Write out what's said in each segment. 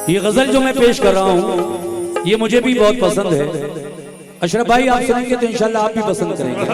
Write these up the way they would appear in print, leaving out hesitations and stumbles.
ये गजल जो मैं पेश कर रहा हूँ ये मुझे भी बहुत पसंद है। अशरफ भाई आप सुनेंगे तो इंशाल्लाह आप भी पसंद करेंगे।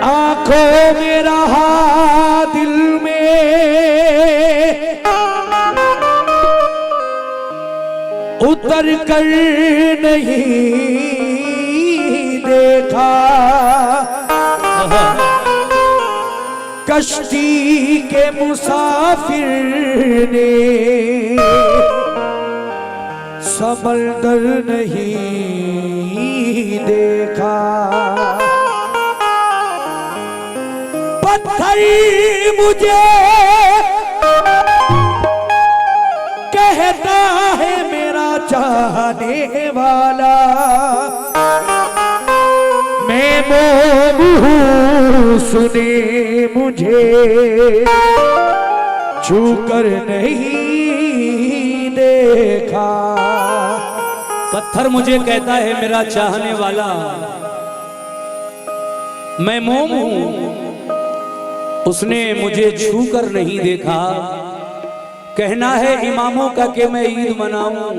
आंखों में रहा दिल में उतर कर नहीं देखा, कश्ती के मुसाफिर ने समंदर नहीं देखा। पत्थर मुझे कहता है मेरा चाहने वाला, मैं मोम हूँ सुने मुझे छूकर नहीं देखा। पत्थर मुझे कहता है मेरा चाहने वाला, मैं मोम हूँ उसने मुझे छूकर नहीं देखा। कहना है इमामों का कि मैं ईद मनाऊं,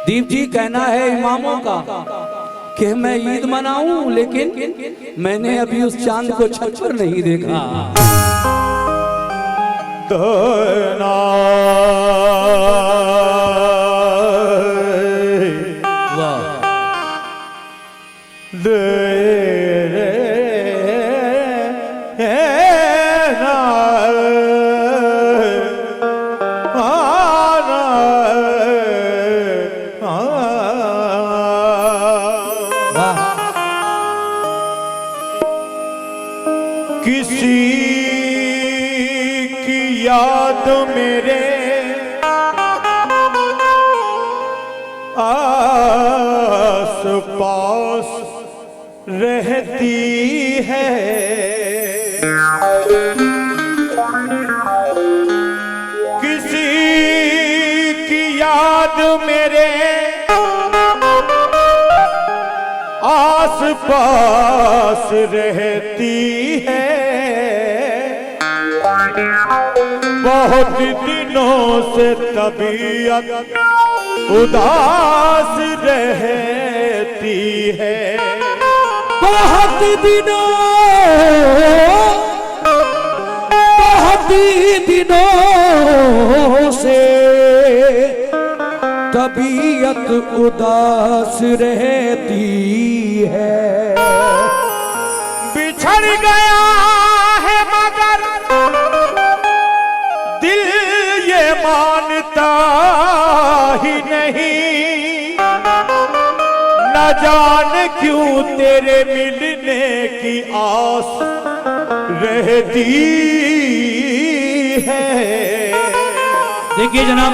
दीप जी कहना है इमामों का कि मैं ईद मनाऊं, लेकिन मैंने अभी उस चांद को छत पर नहीं देखा। किसी की याद मेरे आस पास रहती है, किसी की याद मेरे आस पास रहती है, बहुत दिनों से तबीयत उदास रहती है, बहुत दिनों से तबीयत उदास रहती है। बिछड़ गया है मगर दिल ये मानता ही नहीं, न जाने क्यों तेरे मिलने की आस रहती है। देखिए जनाब,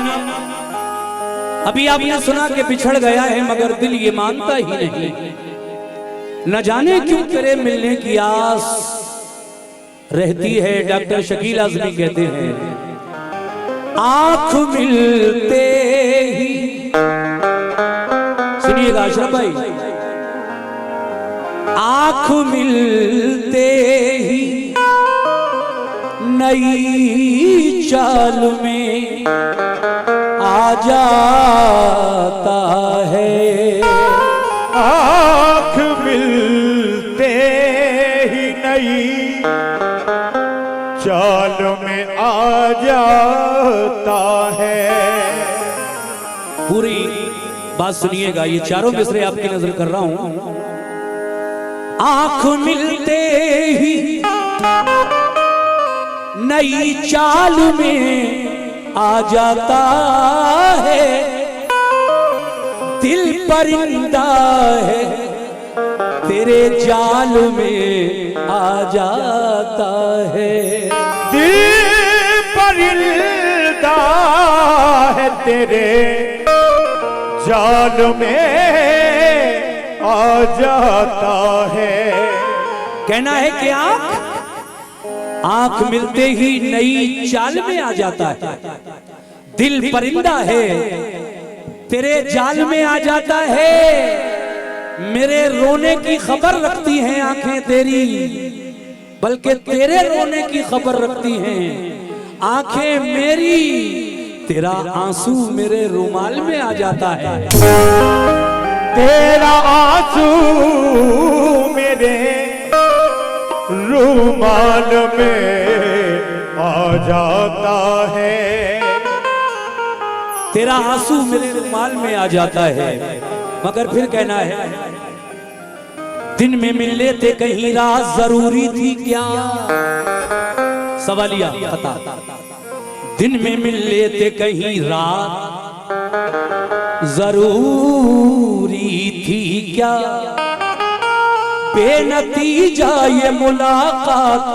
अभी आपने सुना कि बिछड़ गया है मगर दिल ये मानता ही नहीं, न जाने क्यों तेरे मिलने की आस रहती है। डॉक्टर शकील आजमी कहते हैं, आंख मिलते ही, सुनिएगा अशरफ भाई, आंख मिलते ही नई चाल में आ जाता है, आँख मिलते ही नई चाल में आ जाता है। पूरी बात सुनिएगा, ये चारों मिसरे आपकी नजर कर रहा हूं। आंख मिलते ही नई चाल में आ जाता है, दिल परिंदा है तेरे जाल में आ जाता है, दिल परिंदा है तेरे जाल में आ जाता है। कहना है कि आंख मिलते ही नई चाल में आ जाता है, दिल परिंदा है तेरे जाल में आ जाता है, मेरे रोने की खबर रखती हैं आंखें तेरी, बल्कि तेरे रोने की खबर रखती हैं आंखें मेरी, तेरा आंसू मेरे रुमाल में आ जाता है, तेरा आंसू मेरे रुमाल में आ जाता है, तेरा आंसू मेरे रुमाल में आ जाता है। मगर फिर कहना है, दिन में मिल लेते कहीं रात जरूरी थी क्या, सवालिया पता, दिन में मिल लेते कहीं रात जरूरी थी क्या, बेनतीजा ये मुलाकात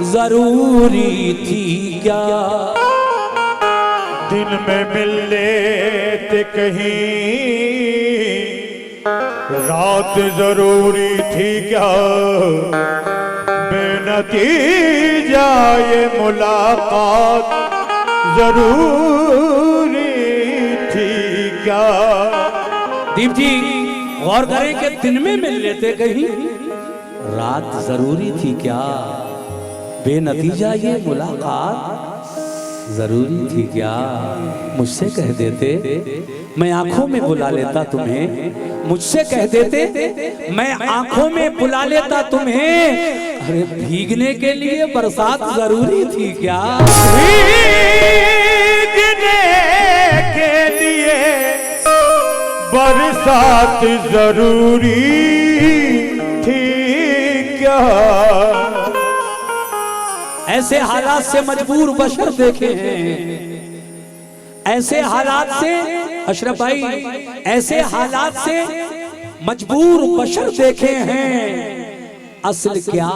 जरूरी थी क्या, दिन में मिल लेते कहीं रात जरूरी थी क्या, बेनतीजा ये मुलाकात जरूरी थी क्या। दीप जी गौर करें कि दिन में मिल लेते कहीं रात जरूरी थी क्या, बेनतीजा ये मुलाकात जरूरी थी क्या, मुझसे कह देते मैं आंखों में बुला लेता तुम्हें, मुझसे कह देते मैं आंखों में बुला लेता तुम्हें, अरे भीगने के लिए बरसात जरूरी थी क्या, भीगने के लिए बरसात जरूरी थी क्या। ऐसे हालात से मजबूर बशर देखे हैं, ऐसे हालात से अशरफ भाई, ऐसे हालात से मजबूर बशर देखे हैं, असल क्या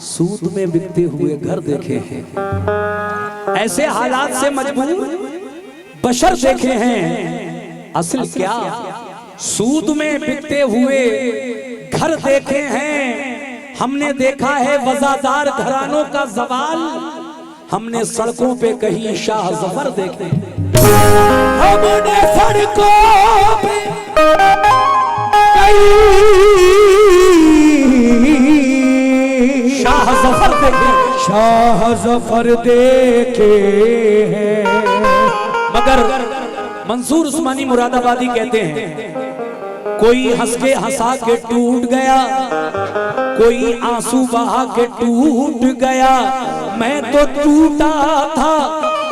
सूद में बिकते हुए घर देखे हैं, ऐसे हालात से मजबूर बशर देखे हैं, असल क्या सूद में बिकते हुए घर देखे हैं, हमने देखा है वजादार घरानों का जवाल, हमने सड़कों पे कहीं शाह जफर देखे, हमने सड़कों पे शाह जफर देखे, शाह जफर देखे हैं। मगर मंसूर उस्मानी मुरादाबादी कहते हैं कोई हंस के हंसा के टूट गया, कोई आंसू बहा के टूट गया, मैं तो टूटा था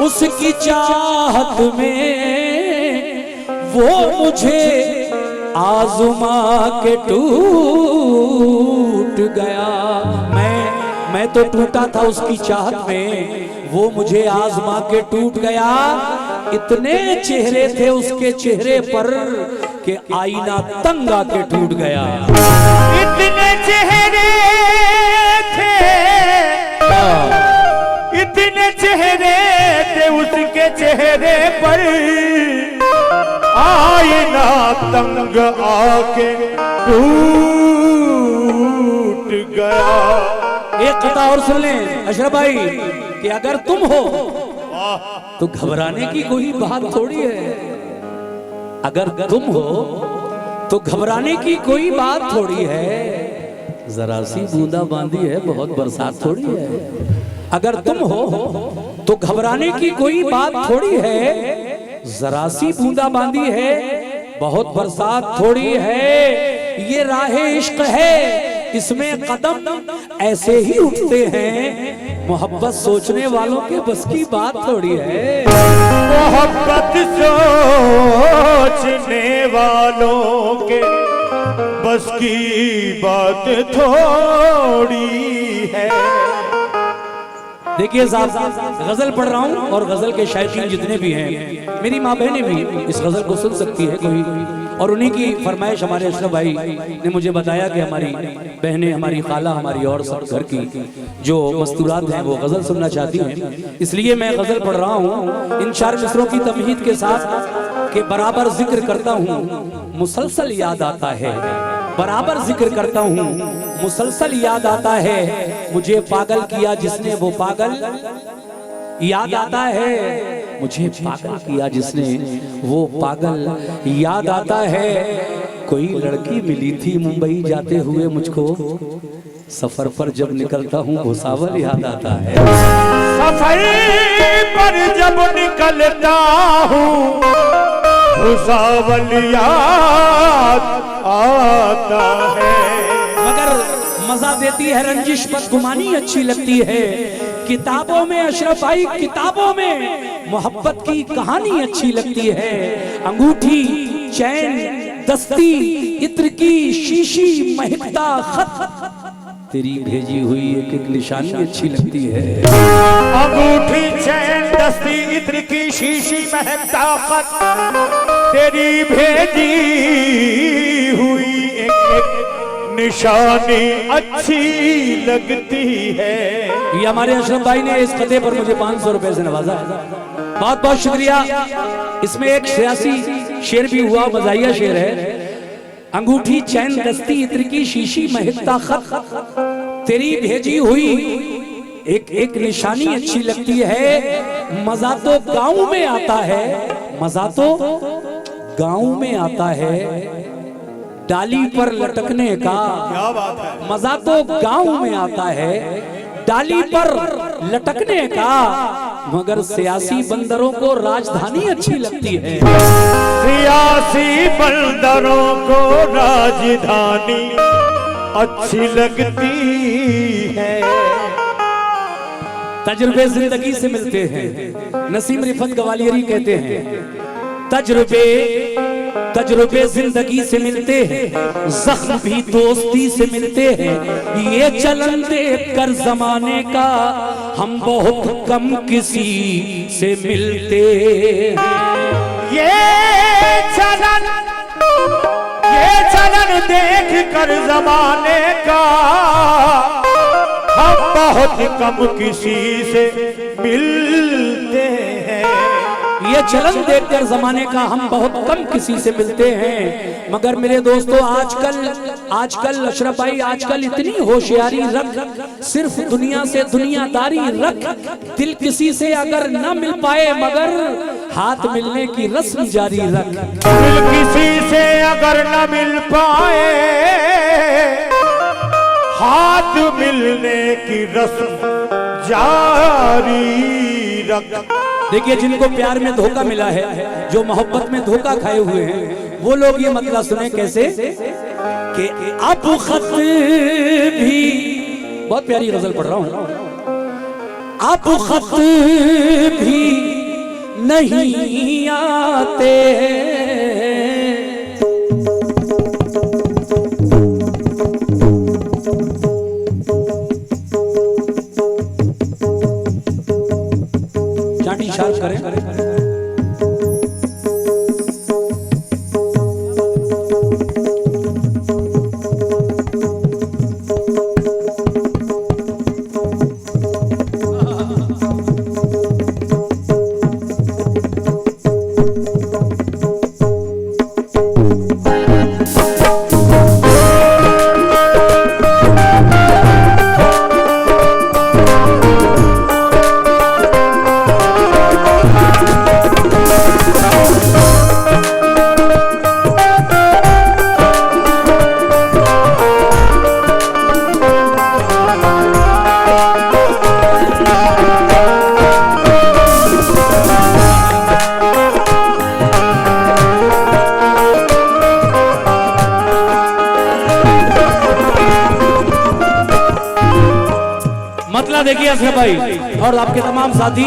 उसकी चाहत में, वो मुझे आज़मा के टूट गया। मैं तो टूटा था उसकी चाहत में, वो मुझे आज़मा के टूट गया। इतने चेहरे थे उसके चेहरे पर कि आईना तंग आके टूट गया। इतने चेहरे थे, इतने चेहरे थे उसके चेहरे पर, आईना तंग आके टूट गया। एक कथा और सुन लें अशरफ भाई कि अगर तुम हो तो घबराने की कोई बात थोड़ी है। अगर तुम हो तो घबराने की कोई बात थोड़ी है। जरा सी बूंदा बांदी है, बहुत बरसात थोड़ी है। अगर तुम हो तो घबराने की कोई बात थोड़ी है। जरा सी बूंदा बांदी है, बहुत बरसात थोड़ी है। ये राहे इश्क है, इसमें कदम ऐसे ही उठते हैं। मोहब्बत सोचने वालों के बस की बात थोड़ी है। मोहब्बत सोचने वालों के बस की बात थोड़ी है। देखिए साहब, गजल पढ़ रहा हूँ और गजल के शायकीन जितने भी हैं, मेरी माँ बहनें भी इस गजल को सुन सकती है कोई, और उन्हीं की फरमाइश हमारे अशरफ भाई ने मुझे बताया कि हमारी बहनें, हमारी खाला, हमारी और सब घर की जो मस्तूरात हैं वो गजल सुनना चाहती हैं, इसलिए मैं गजल पढ़ रहा हूँ इन 4 मिसरों की तमहीद के साथ कि बराबर जिक्र करता हूँ मुसलसल याद आता है, बराबर जिक्र करता हूँ मुसलसल याद आता है। मुझे पागल किया जिसने वो पागल याद आता है, मुझे पागल किया जिसने वो पागल याद आता है। कोई लड़की मिली थी मुंबई जाते हुए मुझको, सफर पर जब निकलता हूँ भुसावल याद आता है। सफर पर जब निकलता हूँ भुसावल याद आता है। मगर मजा देती है रंजिश, बदगुमानी अच्छी लगती है। किताबों में अशरफ भाई, किताबों में मोहब्बत की कहानी अच्छी लगती है। अंगूठी, चैन, दस्ती, इत्र की शीशी, महकता खत, तेरी भेजी हुई एक एक निशानी अच्छी लगती है। अंगूठी, चैन, दस्ती, इत्र की शीशी, महकता खत, तेरी भेजी हुई एक एक निशानी अच्छी लगती है। ये हमारे अशरफ भाई ने इस खते पर मुझे 500 रुपए से नवाजा है, बहुत बहुत शुक्रिया। इसमें एक सियासी शेर भी हुआ, मज़ाहिया शेर है। अंगूठी, चैन, दस्ती, इत्र की शीशी, महकता खत, तेरी भेजी हुई एक एक निशानी अच्छी लगती है। मजा तो गाँव में आता है, मजा तो गाँव में आता है, डाली पर लटकने का क्या बात है। मजा तो गाँव में आता है, डाली पर लटकने का। मगर सियासी बंदरों को राजधानी अच्छी लगती है। सियासी बंदरों को राजधानी अच्छी लगती है। तजुर्बे जिंदगी से मिलते हैं, नसीम रिफत गवालियरी कहते हैं तजुर्बे जिंदगी से मिलते हैं, जख्म भी दोस्ती से मिलते हैं। ये चलन देख कर जमाने का हम बहुत कम किसी से मिलते हैं। ये चलन देख कर जमाने का हम बहुत कम किसी से मिलते हैं। ये चलन देखकर जमाने का हम बहुत कम किसी से मिलते हैं। मगर मेरे दोस्तों, आजकल अशरफ भाई, आजकल इतनी होशियारी रख, सिर्फ दुनिया से दुनियादारी रख, दिल किसी से अगर न मिल पाए मगर हाथ मिलने की रस्म जारी रख। दिल किसी से अगर न मिल पाए, हाथ मिलने की रस्म जारी रख। देखिए, जिनको प्यार में धोखा मिला है, जो मोहब्बत में धोखा खाए हुए हैं, वो लोग ये मतलब सुने कैसे कि अब खत भी, बहुत प्यारी गजल पढ़ रहा हूं, अब खत भी नहीं आते, चाटी शार्प करें। देखिए असलम भाई और आपके तमाम साथी,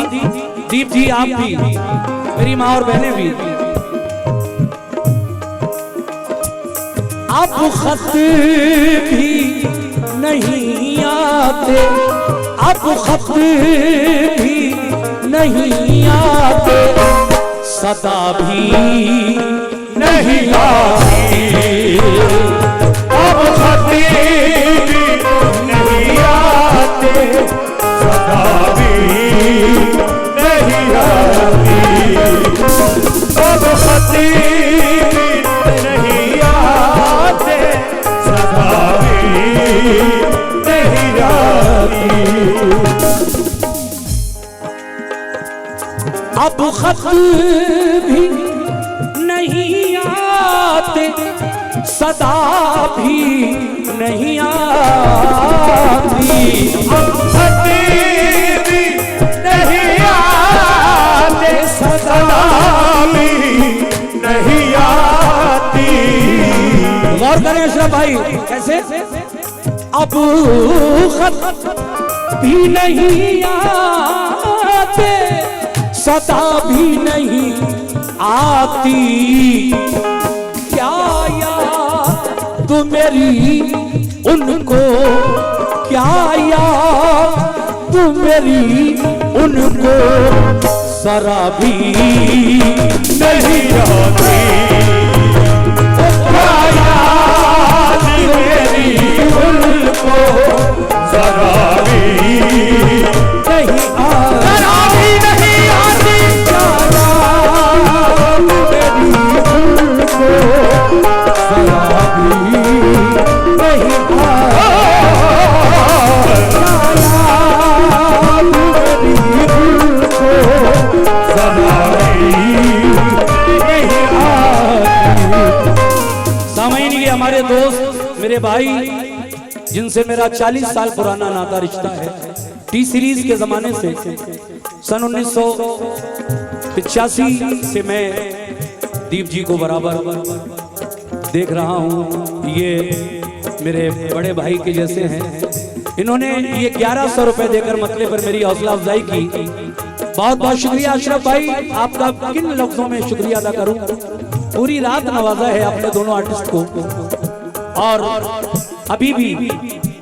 दीप जी, आप भी, मेरी माँ और बहनें भी, आप खत भी नहीं आते, आप खत भी नहीं आते, सदा भी नहीं आती, अब खत भी नहीं आते, सदा भी नहीं आती, अब खत भी नहीं आते, सदा भी नहीं आती, अब खत भी नहीं आते, सदा भी नहीं आती, अब खत भी नहीं आते, सदा भी नहीं आती। गौर करें अशरफ भाई, कैसे? अब खत भी नहीं आते, सदा भी नहीं आती, क्या याद तो मेरी उनको, क्या याद तो मेरी उनको, जरा भी नहीं आती, क्या याद मेरी उनको, जरा भी नहीं आती, नहीं आती, क्या याद मेरी उनको, जरा भी नहीं सामईन, ये हमारे दोस्त, मेरे भाई, जिनसे मेरा 40 साल पुराना नाता रिश्ता है, टी सीरीज के जमाने से, सन 1985 से मैं दीप जी को बराबर देख रहा हूँ। ये मेरे बड़े भाई के जैसे हैं। इन्होंने ये 1100 रुपए देकर मतले पर मेरी हौसला अफजाई की। बहुत बहुत शुक्रिया अशरफ भाई, आपका किन लफ्जों में शुक्रिया अदा करूं। पूरी रात नवाजा है आपने दोनों आर्टिस्ट को, और अभी भी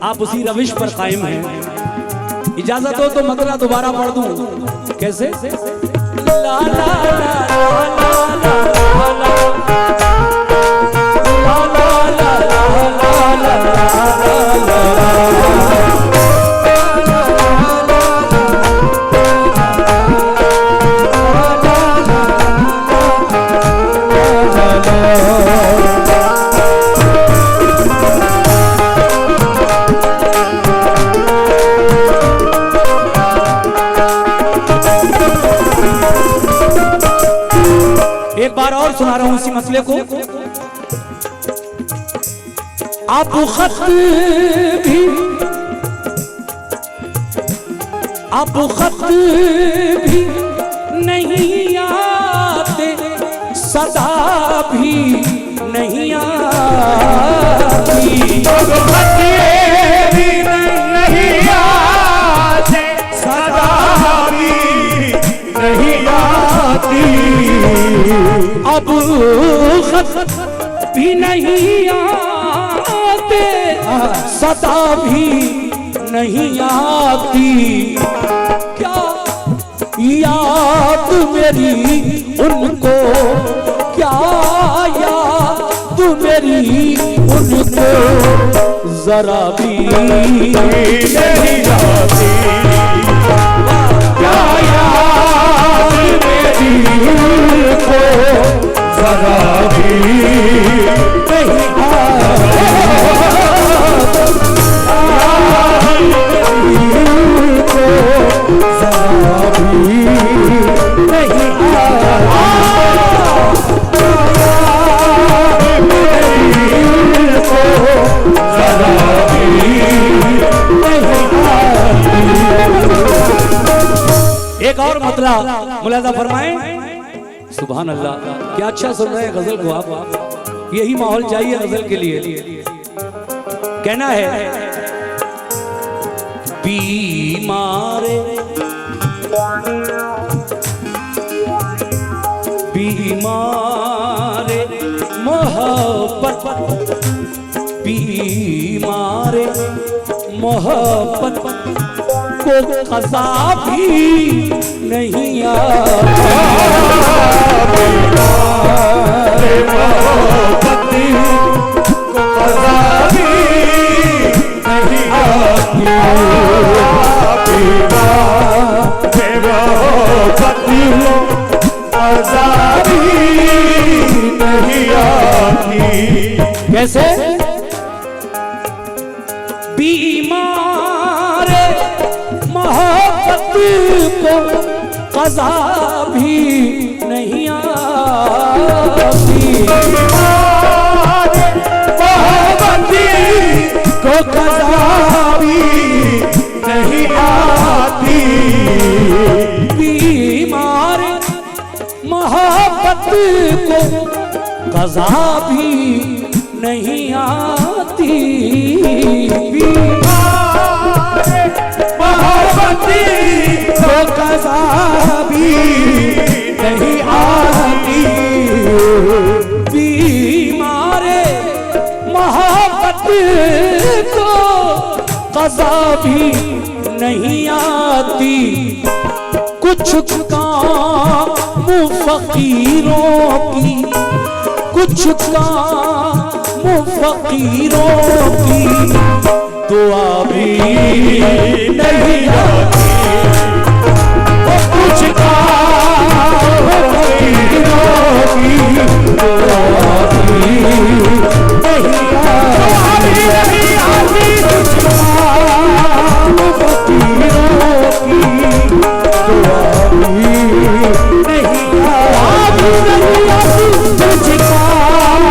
आप उसी रविश पर कायम हैं। इजाजत हो तो मतला दोबारा पढ़ दूं। कैसे? ला ला और सुना रहा हूं इसी मसले को। आप खत भी नहीं आते, सदा भी नहीं आती, खत भी नहीं आते, सदा भी नहीं आती। अब खत भी नहीं आते, सदा भी नहीं आती। क्या याद मेरी उनको, क्या याद मेरी उनको जरा भी नहीं आती। क्या याद मेरी उनको जरा भी नहीं एक और मतला मुलाजा फरमाएं। सुभान अल्लाह, क्या अच्छा सुन रहे हैं गजल को आप। यही माहौल चाहिए गजल के लिए। कहना है बीमारे बीमारे मोहब्बत, बीमारे मोहब्बत को क़ज़ा भी नहीं आता। मोहब्बत को क़ज़ा भी नहीं आती। मोहब्बत को क़ज़ा भी नहीं आती। कैसे? बीमारे मोहब्बत को क़ज़ा भी नहीं आती। मोहब्बत को क़ज़ा भी नहीं आती। बीमारे मोहब्बत को क़ज़ा भी नहीं आती। मोहब्बत को क़ज़ा भी नहीं आती। बीमारे मोहब्बत को क़ज़ा भी नहीं आती। कुछ काम फ़कीरों की, कुछ काम फ़कीरों की दुआ भी नहीं आती। कुछ काम फ़कीरों की दुआ भी नहीं आती। कुछ काम फ़कीरों की दुआ भी नहीं आती। कुछ काम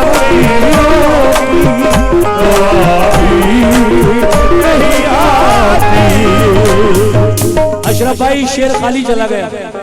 फ़कीरों की दुआ भी नहीं आती। अशरफ भाई शेर खाली चला गया।